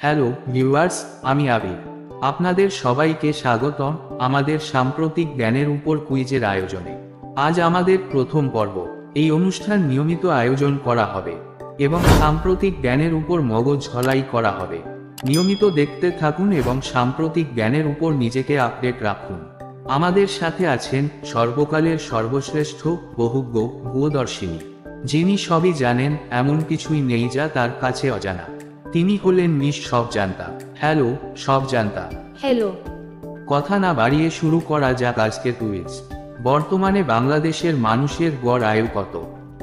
Hello viewers, আমি আবির। আপনাদের সবাইকে স্বাগতম আমাদের সাম্প্রতিক জ্ঞানের উপর কুইজের আয়োজনে। আজ আমাদের প্রথম পর্ব। এই অনুষ্ঠান নিয়মিত আয়োজন করা হবে এবং সাম্প্রতিক জ্ঞানের উপর মগজ ঝলাই করা হবে। নিয়মিত দেখতে থাকুন এবং সাম্প্রতিক জ্ঞানের উপর নিজেকে আপডেট রাখুন। আমাদের সাথে আছেন সর্বকালের সর্বশ্রেষ্ঠ বহুজ্ঞ ভূদর্শিনী, যিনি সবই জানেন, এমন কিছুই নেই যা তার কাছে অজানা। তিনি হলেন মিস সব জানতা। হ্যালো সব জানতা। হ্যালো। কথা না বাড়িয়ে শুরু করা যাক আজকের কুইজ। বর্তমানে বাংলাদেশের মানুষের গড় আয়ু কত?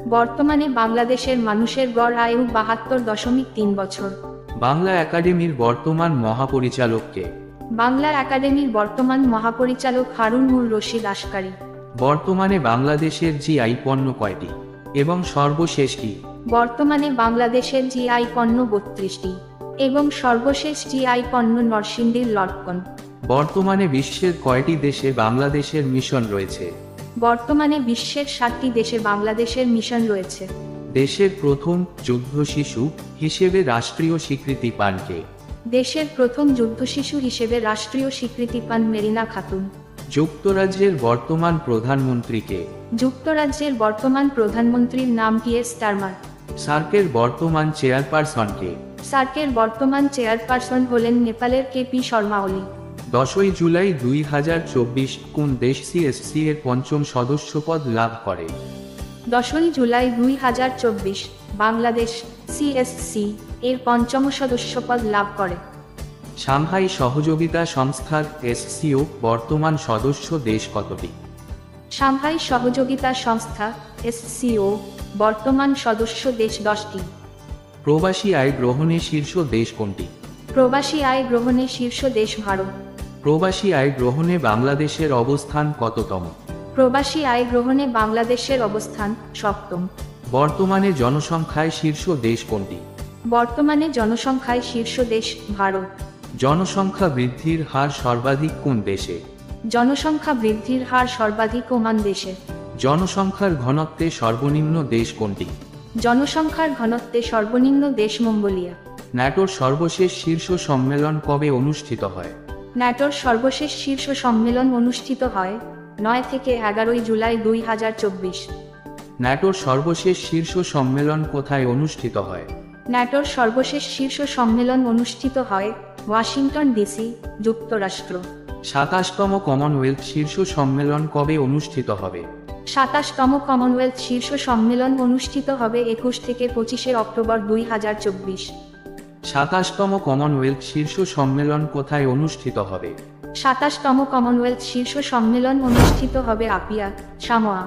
বর্তমানে বাংলাদেশের মানুষের গড় আয়ু ৭২.৩ বছর। বাংলা একাডেমির বর্তমান মহাপরিচালক কে? বাংলা একাডেমির বর্তমান মহাপরিচালক হারুন-উর রশিদ আসকারী। বর্তমানে বাংলাদেশের জিআই পণ্য কয়টি এবং সর্বশেষ কি? বর্তমানে বাংলাদেশের জিআই পণ্য ৩২টি এবং সর্বশেষ জিআই পণ্য নরসিংদীর লটকন। বর্তমানে বিশ্বের কয়টি দেশে বাংলাদেশের মিশন রয়েছে? বর্তমানে বিশ্বের ৭টি দেশে বাংলাদেশের মিশন রয়েছে। দেশের প্রথম যুদ্ধ শিশু হিসেবে রাষ্ট্রীয় স্বীকৃতি পান কে? দেশের প্রথম যুদ্ধশিশু হিসেবে রাষ্ট্রীয় স্বীকৃতি পান মেরিনা খাতুন। যুক্তরাজ্যের বর্তমান প্রধানমন্ত্রী কে? যুক্তরাজ্যের বর্তমান প্রধানমন্ত্রীর নাম কিয়ের স্টারমার। সার্কের বর্তমান চেয়ারপারসন কে? সার্কের বর্তমান চেয়ারপারসন হলেন নেপালের কেপি শর্মা ওলি। 10 জুলাই 2024 কোন দেশ সিএসসি এর পঞ্চম সদস্যপদ লাভ করে? 10 জুলাই 2024 বাংলাদেশ সিএসসি এর পঞ্চম সদস্যপদ লাভ করে। সাংহাই সহযোগিতা সংস্থার এসসিও বর্তমান সদস্য দেশ কতটি? সাংহাই সহযোগিতা সংস্থা এসসিও বর্তমান সদস্য দেশ 10টি। প্রবাসী আয় গ্রহণে শীর্ষ দেশ কোনটি? প্রবাসী আয় গ্রহণে শীর্ষ দেশ ভারত। প্রবাসী আয় গ্রহণে বাংলাদেশের অবস্থান কততম? প্রবাসী আয় গ্রহণে বাংলাদেশের অবস্থান 7ম। বর্তমানে জনসংখ্যায় শীর্ষ দেশ কোনটি? বর্তমানে জনসংখ্যায় শীর্ষ দেশ ভারত। জনসংখ্যা বৃদ্ধির হার সর্বাধিক কোন দেশে? জনসংখ্যা বৃদ্ধির হার সর্বাধিক ওমান দেশে। জনসংখ্যার ঘনত্বে সর্বনিম্ন দেশ কোনটি? জনসংখ্যার ঘনত্বে সর্বনিম্ন দেশ মঙ্গোলিয়া। ন্যাটোর সর্বশেষ শীর্ষ সম্মেলন কবে অনুষ্ঠিত হয়? ন্যাটোর সর্বশেষ শীর্ষ সম্মেলন অনুষ্ঠিত হয় 9 থেকে 11 জুলাই 2024। ন্যাটোর সর্বশেষ শীর্ষ সম্মেলন কোথায় অনুষ্ঠিত হয়? ন্যাটোর সর্বশেষ শীর্ষ সম্মেলন অনুষ্ঠিত হয় ওয়াশিংটন ডিসি, যুক্তরাষ্ট্র। 27তম কমনওয়েলথ শীর্ষ সম্মেলন কবে অনুষ্ঠিত হবে? 27তম কমনওয়েলথ শীর্ষ সম্মেলন অনুষ্ঠিত হবে 21 থেকে 25 অক্টোবর 2024। 27তম কমনওয়েলথ শীর্ষ সম্মেলন কোথায় অনুষ্ঠিত হবে? 27তম কমনওয়েলথ শীর্ষ সম্মেলন অনুষ্ঠিত হবে আপিয়া, সামোয়া।